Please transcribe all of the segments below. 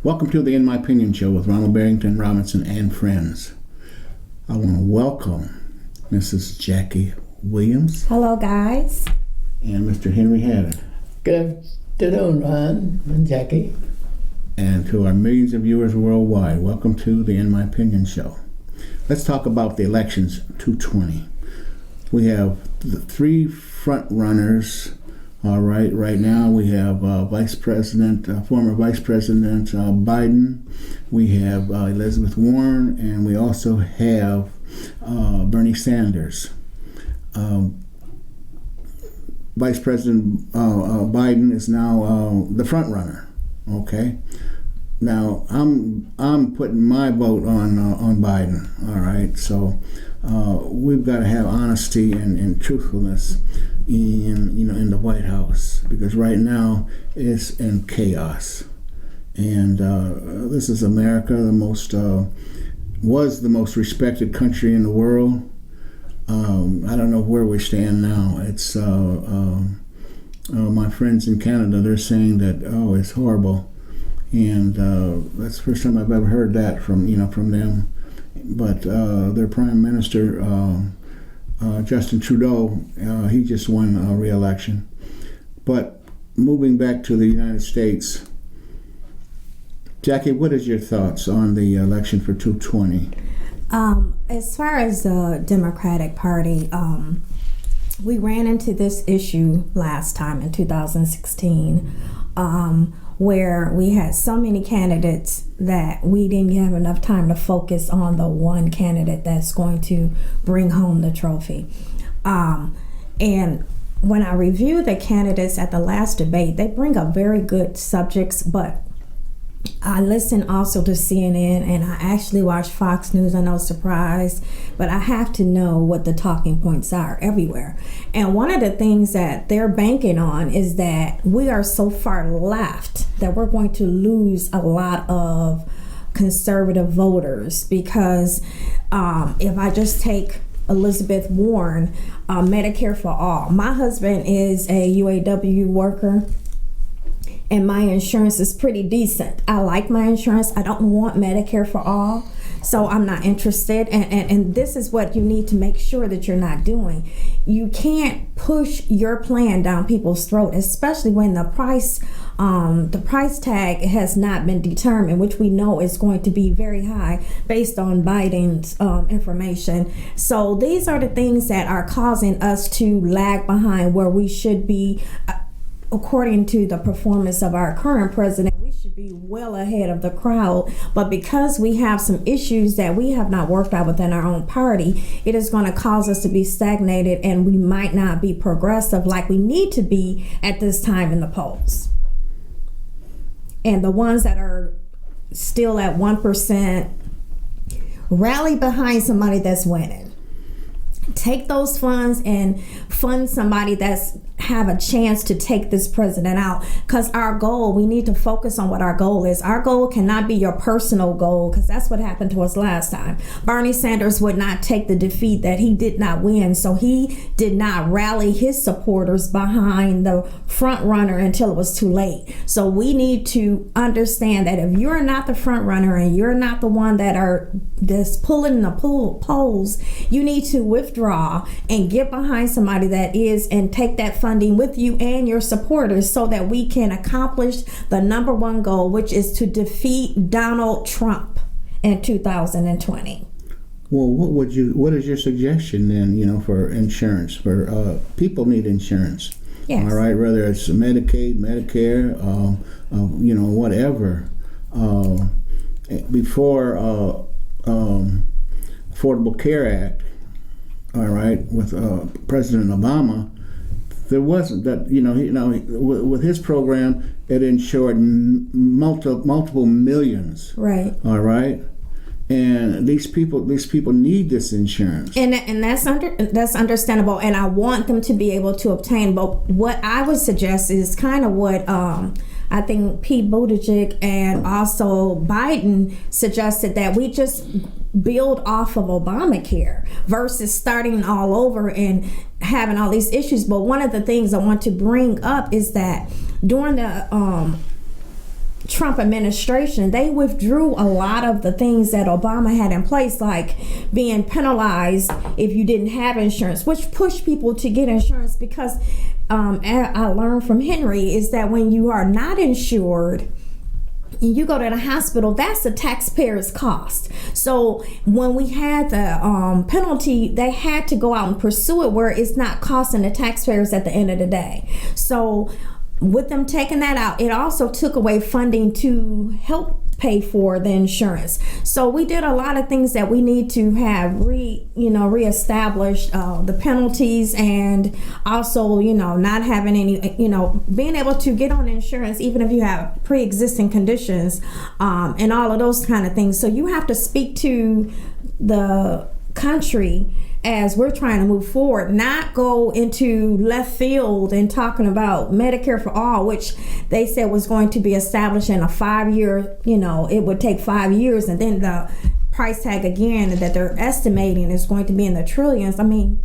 Welcome to the In My Opinion Show with Ronald Barrington Robinson and friends. I want to welcome Mrs. Jackie Williams. Hello, guys. And Mr. Henry Haddon. Good afternoon, Ron and Jackie. And to our millions of viewers worldwide, welcome to the In My Opinion Show. Let's talk about the elections 220. We have the three front runners. All right, right now we have former Vice President Biden. We have Elizabeth Warren, and we also have Bernie Sanders. Vice President Biden is now the front runner. Okay, now I'm putting my vote on Biden. All right, so we've got to have honesty and truthfulness in the White House, because right now it's in chaos, and this is America, was the most respected country in the world. I don't know where we stand now. It's my friends in Canada, they're saying that it's horrible, and that's the first time I've ever heard that from them. But their Prime Minister Justin Trudeau, he just won re-election. But moving back to the United States, Jackie, what is your thoughts on the election for 220? As far as the Democratic Party, we ran into this issue last time in 2016, where we had so many candidates that we didn't have enough time to focus on the one candidate that's going to bring home the trophy. And when I review the candidates at the last debate, they bring up very good subjects, but I listen also to CNN, and I actually watch Fox News. I know, surprise, but I have to know what the talking points are everywhere. And one of the things that they're banking on is that we are so far left that we're going to lose a lot of conservative voters, because if I just take Elizabeth Warren, Medicare for all. My husband is a UAW worker, and my insurance is pretty decent. I like my insurance. I don't want Medicare for all, so I'm not interested. And this is what you need to make sure that you're not doing. You can't push your plan down people's throat, especially when the price tag has not been determined, which we know is going to be very high based on Biden's information. So these are the things that are causing us to lag behind where we should be. According to the performance of our current president, we should be well ahead of the crowd. But because we have some issues that we have not worked out within our own party, it is going to cause us to be stagnated, and we might not be progressive like we need to be at this time in the polls. And the ones that are still at 1%, rally behind somebody that's winning. Take those funds and fund somebody that's have a chance to take this president out, because our goal, we need to focus on what our goal is. Our goal cannot be your personal goal, because that's what happened to us last time. Bernie Sanders would not take the defeat that he did not win, so he did not rally his supporters behind the front runner until it was too late. So we need to understand that if you're not the front runner and you're not the one that's pulling the polls, you need to withdraw and get behind somebody that is, and take that funding with you and your supporters, so that we can accomplish the number one goal, which is to defeat Donald Trump in 2020. Well, what is your suggestion then, for insurance? For people need insurance. Yes. All right, whether it's Medicaid, Medicare, whatever. Before Affordable Care Act, all right, with President Obama, there wasn't that, with his program, it insured multiple millions. Right. All right. And these people need this insurance. And that's understandable, and I want them to be able to obtain. But what I would suggest is kind of what I think Pete Buttigieg and also Biden suggested, that we just build off of Obamacare versus starting all over and having all these issues. But one of the things I want to bring up is that during the Trump administration, they withdrew a lot of the things that Obama had in place, like being penalized if you didn't have insurance, which pushed people to get insurance because I learned from Henry is that when you are not insured, you go to the hospital, that's the taxpayer's cost. So when we had the penalty, they had to go out and pursue it where it's not costing the taxpayers at the end of the day. So with them taking that out, it also took away funding to help pay for the insurance. So we did a lot of things that we need to have reestablished the penalties, and also not having any being able to get on insurance even if you have pre-existing conditions and all of those kind of things. So you have to speak to the country as we're trying to move forward, not go into left field and talking about Medicare for all, which they said was going to be established in a 5-year, it would take 5 years, and then the price tag again that they're estimating is going to be in the trillions. I mean,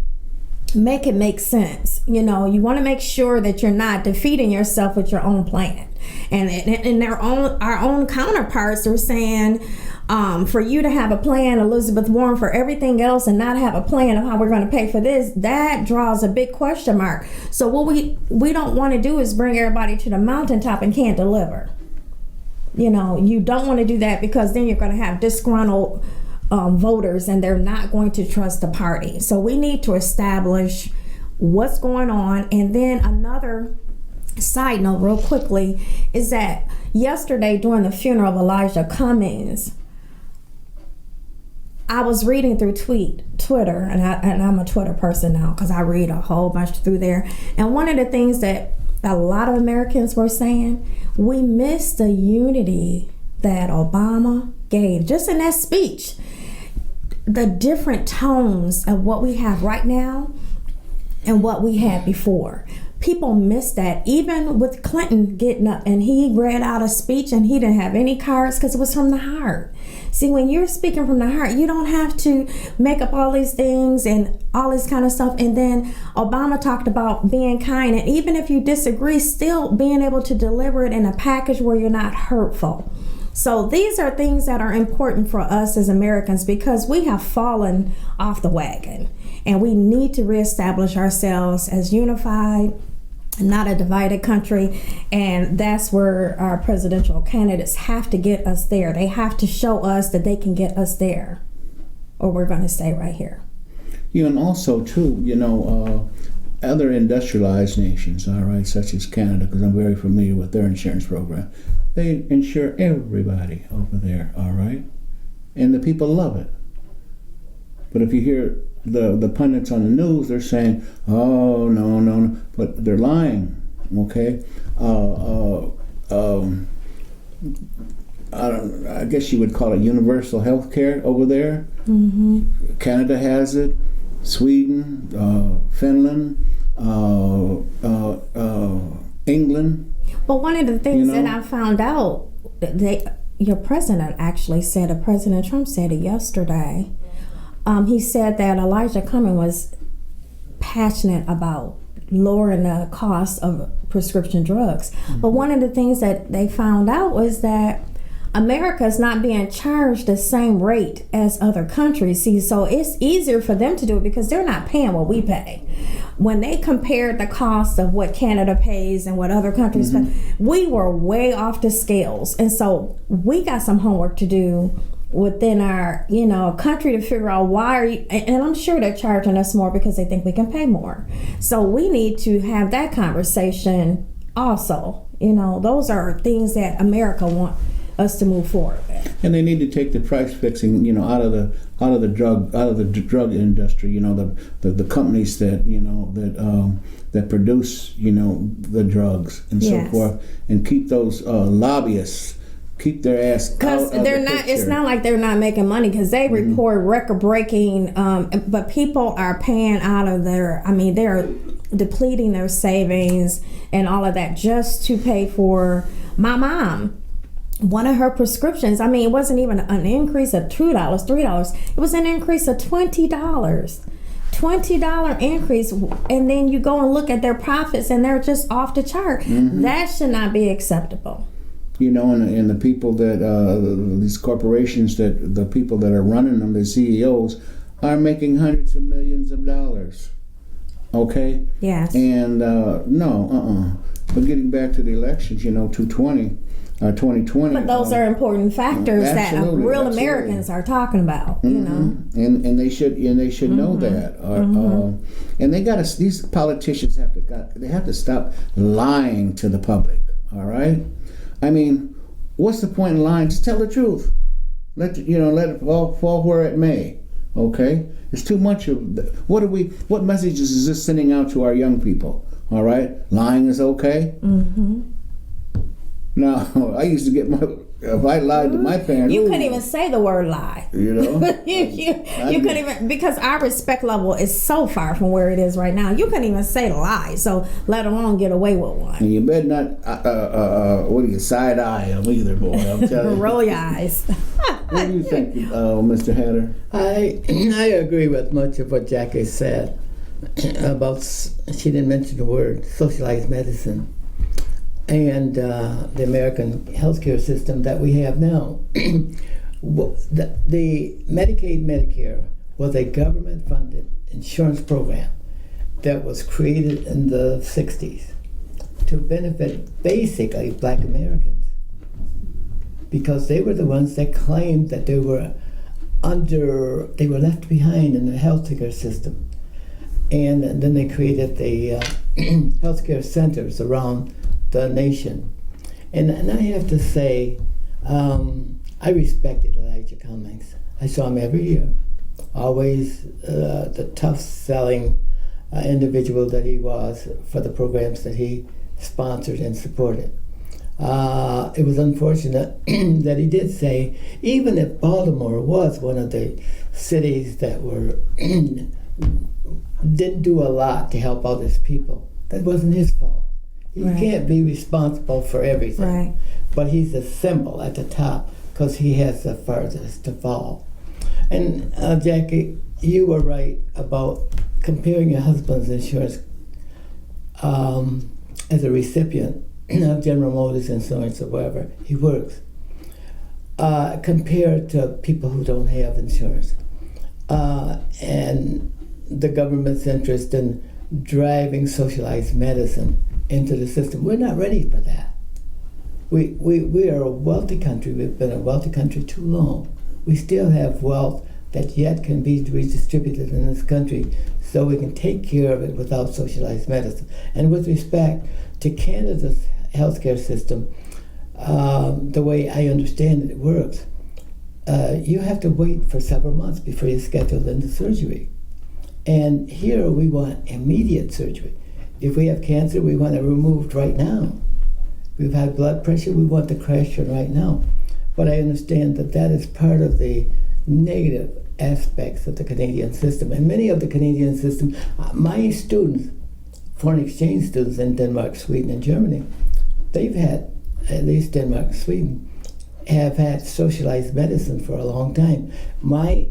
make it make sense. You want to make sure that you're not defeating yourself with your own plan. And our own counterparts are saying, for you to have a plan, Elizabeth Warren, for everything else and not have a plan of how we're going to pay for this, that draws a big question mark. So what we don't want to do is bring everybody to the mountaintop and can't deliver. You don't want to do that, because then you're going to have disgruntled voters and they're not going to trust the party. So we need to establish what's going on. And then another side note real quickly is that yesterday during the funeral of Elijah Cummings, I was reading through Twitter, and I'm a Twitter person now because I read a whole bunch through there. And one of the things that a lot of Americans were saying, we missed the unity that Obama gave just in that speech. The different tones of what we have right now and what we had before. People miss that. Even with Clinton getting up and he read out a speech and he didn't have any cards because it was from the heart. See, when you're speaking from the heart, you don't have to make up all these things and all this kind of stuff. And then Obama talked about being kind, and even if you disagree, still being able to deliver it in a package where you're not hurtful. So these are things that are important for us as Americans, because we have fallen off the wagon and we need to reestablish ourselves as unified, not a divided country. And that's where our presidential candidates have to get us there. They have to show us that they can get us there, or we're going to stay right here. And also too, other industrialized nations, all right, such as Canada, because I'm very familiar with their insurance program. They insure everybody over there, all right? And the people love it. But if you hear the pundits on the news, they're saying, oh, no, but they're lying, okay? I guess you would call it universal health care over there. Mm-hmm. Canada has it, Sweden, Finland, England. But one of the things that I found out, your president actually said, President Trump said it yesterday. He said that Elijah Cummings was passionate about lowering the cost of prescription drugs. Mm-hmm. But one of the things that they found out was that America is not being charged the same rate as other countries. See, so it's easier for them to do it because they're not paying what we pay. When they compared the cost of what Canada pays and what other countries pay, we were way off the scales. And so we got some homework to do within our, country to figure out why and I'm sure they're charging us more because they think we can pay more. So we need to have that conversation also. Those are things that America wants us to move forward with. And they need to take the price fixing, out of the drug industry. The companies that produce, the drugs and so forth, and keep those lobbyists. Keep their ass out of they're not. picture. It's not like they're not making money because they report record-breaking. But people are paying out of their. They're depleting their savings and all of that just to pay for my mom. One of her prescriptions. It wasn't even an increase of $2, $3. It was an increase of $20. $20 increase, and then you go and look at their profits, and they're just off the chart. Mm-hmm. That should not be acceptable. you know, and the people that these corporations, that the people that are running them, the CEOs, are making hundreds of millions of dollars. Okay. Yes. And but getting back to the elections, you know, 2020. But those are important factors that real absolutely. Americans are talking about. You know. And they should know that. And they got to. These politicians have to stop lying to the public. All right. I mean, what's the point in lying? Just tell the truth. Let it fall where it may. Okay. It's too much of. What messages is this sending out to our young people? All right. Lying is okay. Now, I used to get if I lied to my parents. You couldn't even say the word lie. You know? you couldn't even, because our respect level is so far from where it is right now. You couldn't even say the lie, so let alone get away with one. And you better not, side eye them either, boy. I'm telling you. Roll your eyes. What do you think, Mr. Hatter? I agree with much of what Jackie said about, she didn't mention the word, socialized medicine. And the American healthcare system that we have now. The Medicaid, Medicare was a government-funded insurance program that was created in the 60s to benefit basically Black Americans, because they were the ones that claimed that they were left behind in the healthcare system. And then they created the healthcare centers around the nation. And I have to say, I respected Elijah Cummings. I saw him every year. Always the tough-selling individual that he was for the programs that he sponsored and supported. It was unfortunate that he did say, even if Baltimore was one of the cities that didn't do a lot to help out his people, that wasn't his fault. He can't be responsible for everything. Right. But he's a symbol at the top because he has the furthest to fall. And Jackie, you were right about comparing your husband's insurance as a recipient of General Motors insurance or wherever he works, compared to people who don't have insurance. And the government's interest in driving socialized medicine into the system. We're not ready for that. We are a wealthy country. We've been a wealthy country too long. We still have wealth that yet can be redistributed in this country so we can take care of it without socialized medicine. And with respect to Canada's healthcare system, the way I understand it works, you have to wait for several months before you're scheduled into surgery. And here we want immediate surgery. If we have cancer, we want it removed right now. We've had blood pressure, we want the correction right now. But I understand that that is part of the negative aspects of the Canadian system. And many of the Canadian system, my students, foreign exchange students in Denmark, Sweden, and Germany, they've had, at least Denmark and Sweden, have had socialized medicine for a long time. My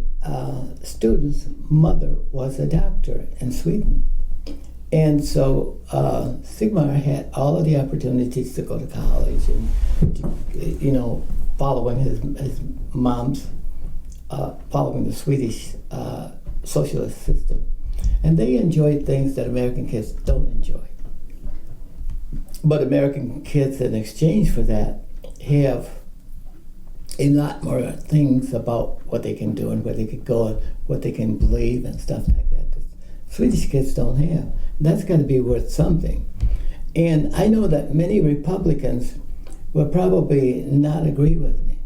student's mother was a doctor in Sweden. And so Sigmar had all of the opportunities to go to college and, following his mom's, following the Swedish socialist system. And they enjoyed things that American kids don't enjoy. But American kids, in exchange for that, have a lot more things about what they can do and where they could go and what they can believe and stuff like that. Swedish kids don't have. That's got to be worth something. And I know that many Republicans will probably not agree with me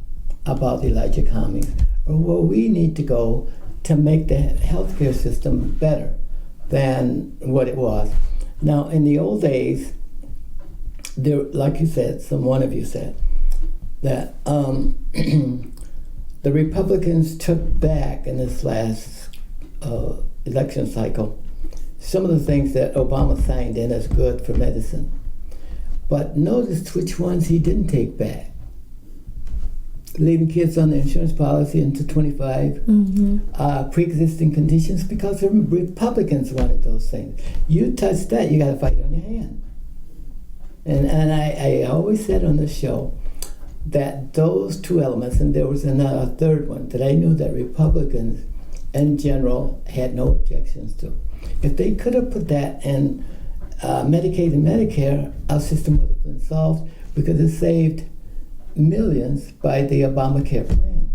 about Elijah Cummings or where we need to go to make the healthcare system better than what it was. Now, in the old days, there, like you said, one of you said, that the Republicans took back in this last election cycle some of the things that Obama signed in as good for medicine. But notice which ones he didn't take back. Leaving kids on the insurance policy until 25, pre-existing conditions, because the Republicans wanted those things. You touch that, you got a fight on your hand. And I always said on this show, that those two elements, and there was a third one that I knew that Republicans in general had no objections to. If they could have put that in Medicaid and Medicare, our system would have been solved because it saved millions by the Obamacare plan.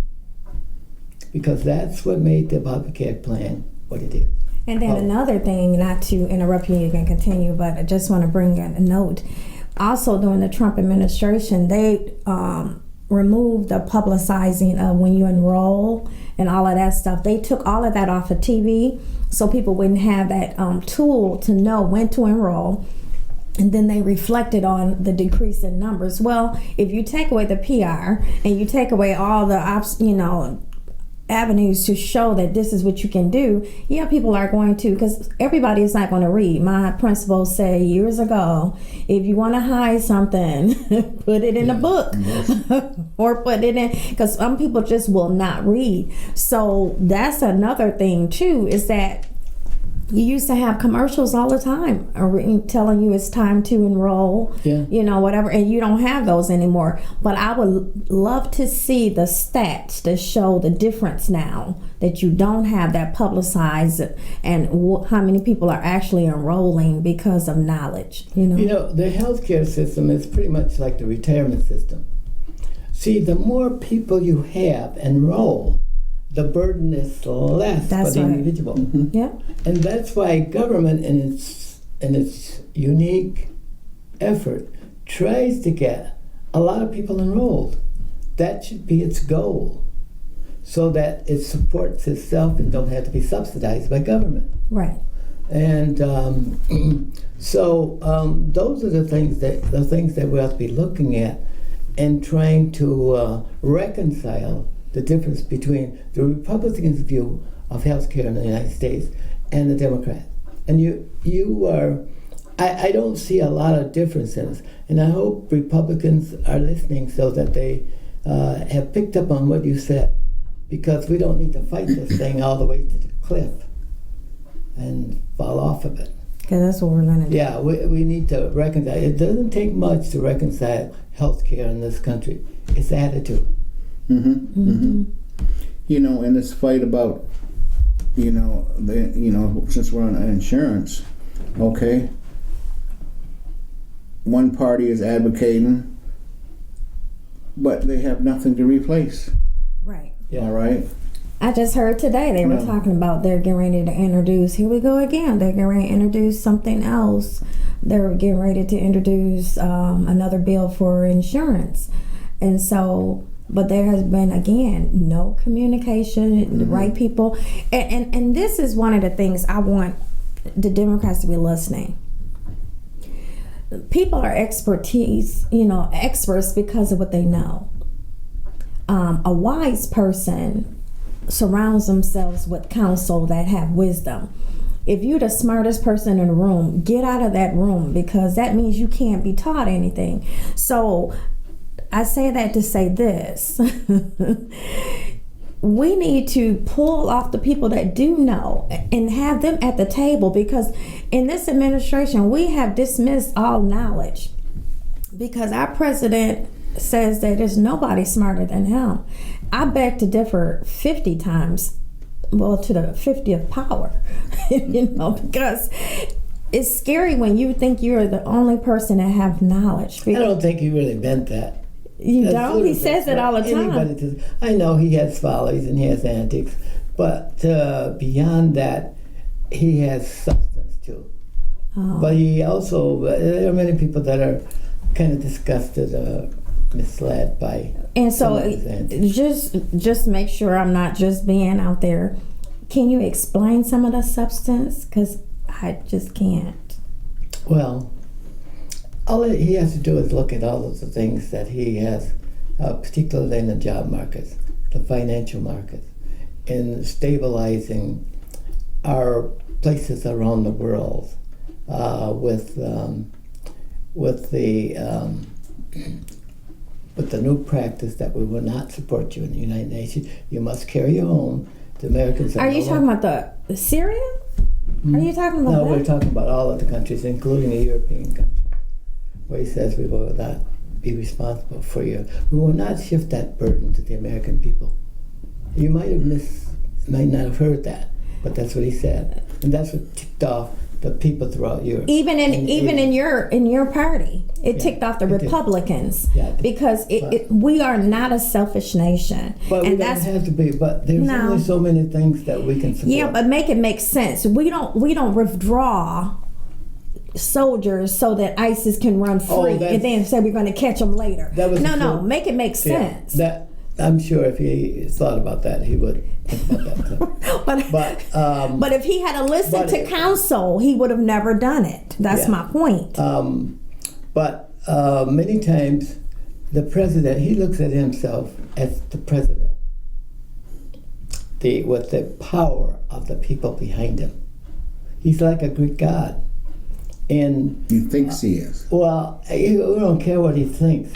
Because that's what made the Obamacare plan what it is. And then another thing, not to interrupt you, you can continue, but I just want to bring in a note. Also, during the Trump administration, they removed the publicizing of when you enroll and all of that stuff. They took all of that off of TV so people wouldn't have that tool to know when to enroll. And then they reflected on the decrease in numbers. Well, if you take away the PR and you take away all the avenues to show that this is what you can do, yeah, people are going to, because everybody is not going to read. My principal said years ago, if you want to hide something, put it in a book or put it in, because some people just will not read. So that's another thing too, is that you used to have commercials all the time telling you it's time to enroll, whatever, and you don't have those anymore. But I would love to see the stats that show the difference now that you don't have that publicized and how many people are actually enrolling because of knowledge. The healthcare system is pretty much like the retirement system. See, the more people you have enroll, the burden is less for the individual. Mm-hmm. Yeah. And that's why government in its unique effort tries to get a lot of people enrolled. That should be its goal, so that it supports itself and don't have to be subsidized by government. Right. And those are the things that we have to be looking at and trying to reconcile the difference between the Republicans' view of healthcare in the United States and the Democrats. And I don't see a lot of differences. And I hope Republicans are listening so that they have picked up on what you said, because we don't need to fight this thing all the way to the cliff and fall off of it. Because that's what we're going to do. Yeah, we need to reconcile. It doesn't take much to reconcile healthcare in this country. It's attitude. In this fight about, since we're on insurance, okay, one party is advocating, but they have nothing to replace. Right. Yeah. All right. I just heard today they were talking about they're getting ready to introduce, here we go again, they're getting ready to introduce something else. They're getting ready to introduce another bill for insurance. And so, but there has been, again, no communication, the right people. And this is one of the things I want the Democrats to be listening. People are experts because of what they know. A wise person surrounds themselves with counsel that have wisdom. If you're the smartest person in the room, get out of that room, because that means you can't be taught anything. So I say that to say this. We need to pull off the people that do know and have them at the table, because in this administration, we have dismissed all knowledge, because our president says that there's nobody smarter than him. I beg to differ 50 times, to the 50th power, because it's scary when you think you're the only person that have knowledge. I don't think he really meant that. You don't? He says it all the time. I know he has follies and he has antics, but beyond that, he has substance too. Oh. But he also, there are many people that are kind of disgusted, misled by. And so, just make sure I'm not just being out there. Can you explain some of the substance? Because I just can't. Well, all he has to do is look at all of the things that he has, particularly in the job markets, the financial markets, in stabilizing our places around the world with the new practice that we will not support you in the United Nations. You must carry your own. The Americans are you talking about the Syria? Are you talking about No, that? we're talking about all of the countries, including the European countries, where he says we will not be responsible for you. We will not shift that burden to the American people. You might not have heard that, but that's what he said, and that's what ticked off the people throughout Europe. Even in your party, it Yeah, ticked off the it did. Republicans Yeah, it did. because we are not a selfish nation, But we and don't that's have to be. But there's No. only so many things that we can support. yeah. But make it make sense. We don't withdraw soldiers so that ISIS can run free that's- and then say we're going to catch them later. That was No, the- make it make Yeah, sense. that I'm sure if he thought about that, he would think about that too. But if he had listened but to it- counsel, he would have never done it. That's Yeah. my point. But many times, the president, he looks at himself as the president, with the power of the people behind him. He's like a Greek god. And, He thinks he is. well, we don't care what he thinks.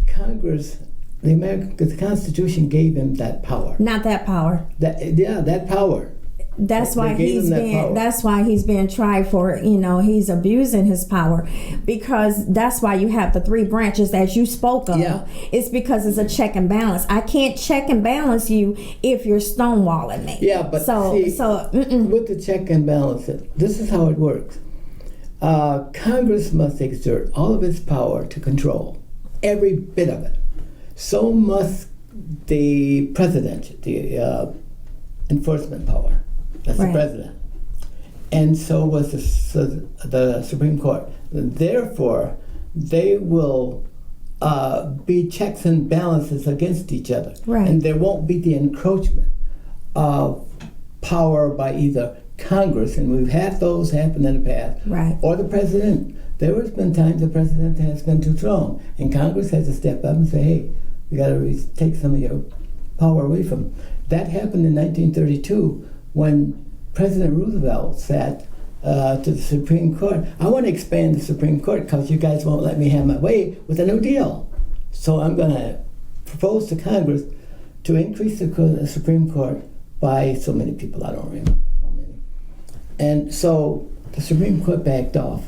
Congress, the Constitution gave him that power. Not that power. That power. That's They why gave he's him that being. power. That's why he's being tried for. He's abusing his power, because that's why you have the three branches as you spoke of. Yeah. It's because it's a check and balance. I can't check and balance you if you're stonewalling me. Yeah, but so see, mm-mm. with the check and balance, this is how it works. Congress must exert all of its power to control every bit of it. So must the president, the enforcement power. That's Right. the president. And so was the Supreme Court. Therefore, they will be checks and balances against each other. Right. And there won't be the encroachment of power by either Congress, and we've had those happen in the past, Right. or the president. There has been times the president has been too strong, and Congress has to step up and say, hey, we got to take some of your power away from him. That happened in 1932 when President Roosevelt said to the Supreme Court, I want to expand the Supreme Court because you guys won't let me have my way with a New Deal. So I'm going to propose to Congress to increase the Supreme Court by so many people, I don't remember how many. And so the Supreme Court backed off,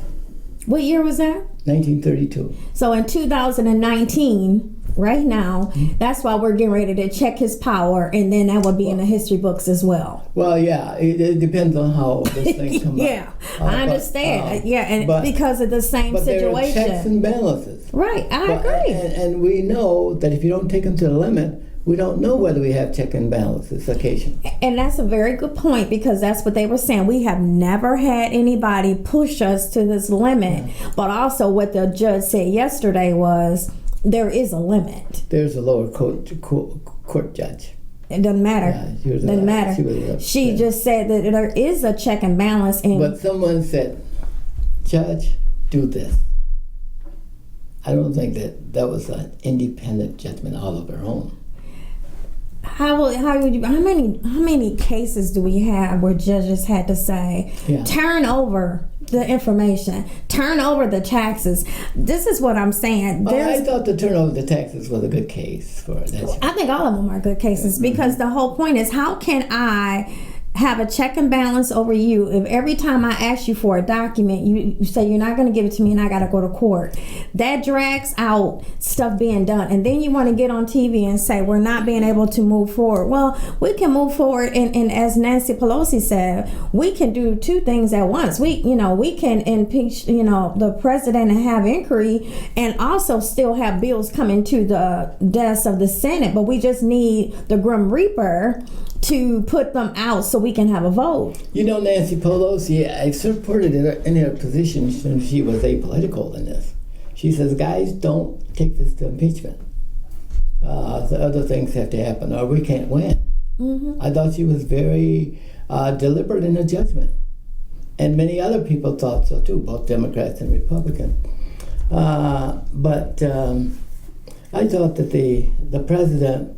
What year was that? 1932. So in 2019, right now, that's why we're getting ready to check his power, and then that will be in the history books as well. Well, yeah, it depends on how this thing comes Yeah, out. I understand. And but- because of the same But there are checks situation. and balances. Right, I But- agree. And we know that if you don't take them to the limit, we don't know whether we have check and balances occasionally. And that's a very good point, because that's what they were saying. We have never had anybody push us to this limit. But also what the judge said yesterday was there is a limit. There's a lower court judge. It doesn't matter. Yeah, she was doesn't she matter. was She upset. just said that there is a check and balance. And But someone said, Judge, do this. I don't think that was an independent judgment all of her own. how many cases do we have where judges had to say, Yeah. turn over the information, turn over the taxes? This is what I'm saying. I thought the turnover of the taxes was a good case for that. I think all of them are good cases, because the whole point is, how can I have a check and balance over you if every time I ask you for a document, you say you're not going to give it to me and I got to go to court? That drags out stuff being done. And then you want to get on TV and say we're not being able to move forward. Well, we can move forward, and as Nancy Pelosi said, we can do two things at once. We can impeach, the president and have inquiry, and also still have bills coming to the desk of the Senate. But we just need the Grim Reaper to put them out so we can have a vote. Nancy Pelosi, I supported her in her position when she was apolitical in this. She says, guys, don't take this to impeachment. The other things have to happen or we can't win. Mm-hmm. I thought she was very deliberate in her judgment. And many other people thought so too, both Democrats and Republicans. But I thought that the president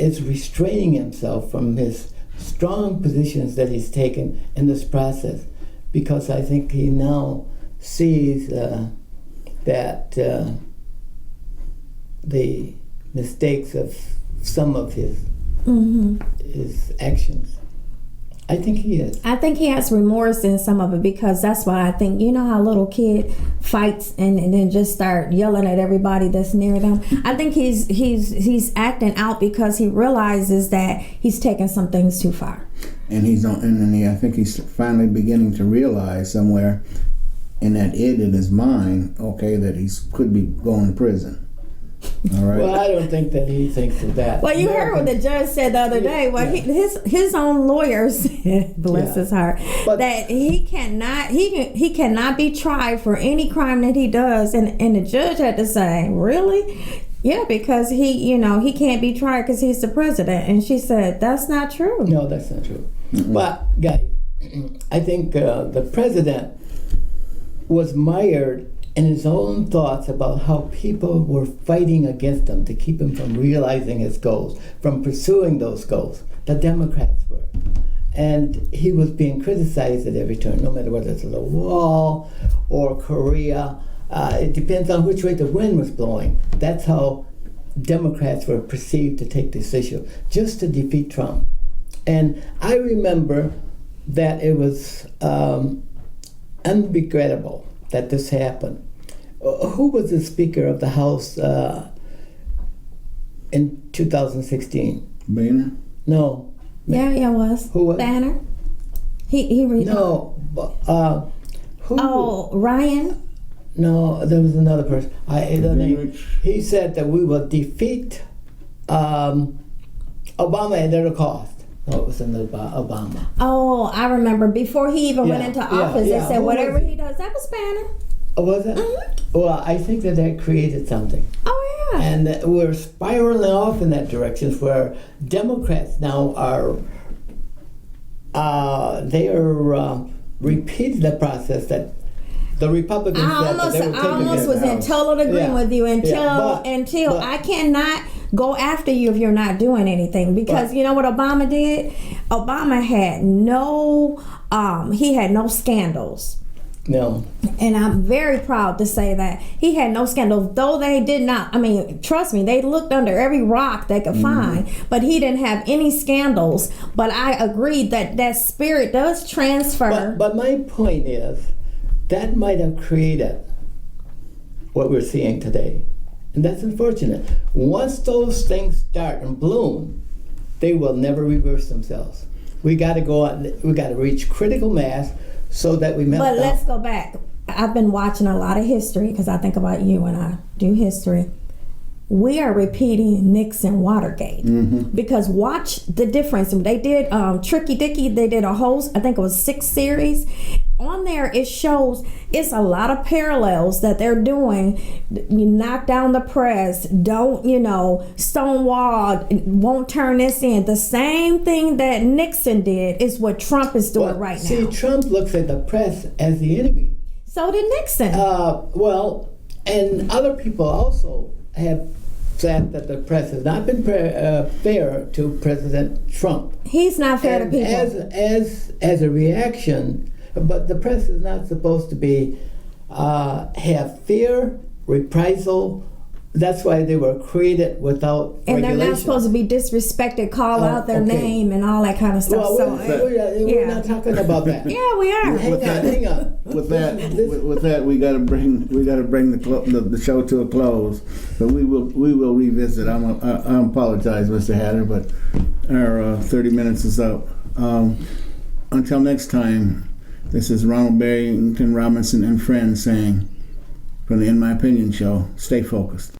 is restraining himself from his strong positions that he's taken in this process, because I think he now sees that the mistakes of some of his actions I think he is. I think he has remorse in some of it, because that's why I think, you know how a little kid fights and then just start yelling at everybody that's near them. I think he's acting out because he realizes that he's taking some things too far. And I think he's finally beginning to realize somewhere in that id in his mind, okay, that he could be going to prison. All right. Well, I don't think that he thinks of that. Well, you heard what the judge said the other day. Well, his own lawyer said, bless his heart, that he cannot be tried for any crime that he does, and the judge had to say, really? Yeah, because he can't be tried because he's the president. And she said, that's not true. No, that's not true. But guys, I think the president was mired in his own thoughts about how people were fighting against him to keep him from realizing his goals, from pursuing those goals. The Democrats were. And he was being criticized at every turn, no matter whether it's the wall or Korea. It depends on which way the wind was blowing. That's how Democrats were perceived to take this issue, just to defeat Trump. And I remember that it was unregrettable that this happened. Who was the Speaker of the House in 2016? Boehner? No. Yeah, it was. Who was? Banner. He No. Who? Oh, Ryan. No, there was another person. Gingrich. He said that we will defeat Obama at any cost. No, it was in Obama. Oh, I remember before he even went into office, they said Who whatever was it? he does, that was Banner. Oh, was it? Mm-hmm. Well, I think that created something. Oh yeah. And we're spiraling off in that direction where Democrats now are repeating the process that the Republicans I almost was in total agreement with you until I cannot go after you if you're not doing anything, because you know what Obama did? Obama had no scandals. No. And I'm very proud to say that he had no scandals, though they did not. I mean, trust me, they looked under every rock they could find, but he didn't have any scandals. But I agreed that spirit does transfer. But my point is, that might have created what we're seeing today. And that's unfortunate. Once those things start and bloom, they will never reverse themselves. We got to go on, we got to reach critical mass so that we melt But down. let's go back. I've been watching a lot of history because I think about you when I do history. We are repeating Nixon Watergate, because watch the difference. They did Tricky Dicky. They did a whole, I think it was 6 series. On there, it shows it's a lot of parallels that they're doing. You knock down the press, don't, stonewall, won't turn this in. The same thing that Nixon did is what Trump is doing right See, now. Trump looks at the press as the enemy. So did Nixon. And other people also have said that the press has not been fair to President Trump. He's not fair to people. As a reaction, but the press is not supposed to be have fear, reprisal. That's why they were created without and regulation. they're not supposed to be disrespected, call out their name and all that kind of stuff. Well, we're not talking about that. Yeah, we are. Hang on. With that, we got to bring the show to a close. But we will revisit. I apologize, Mr. Hatter, but our 30 minutes is up. Until next time, this is Ronald Barrington Robinson and friends saying, from the In My Opinion show, stay focused.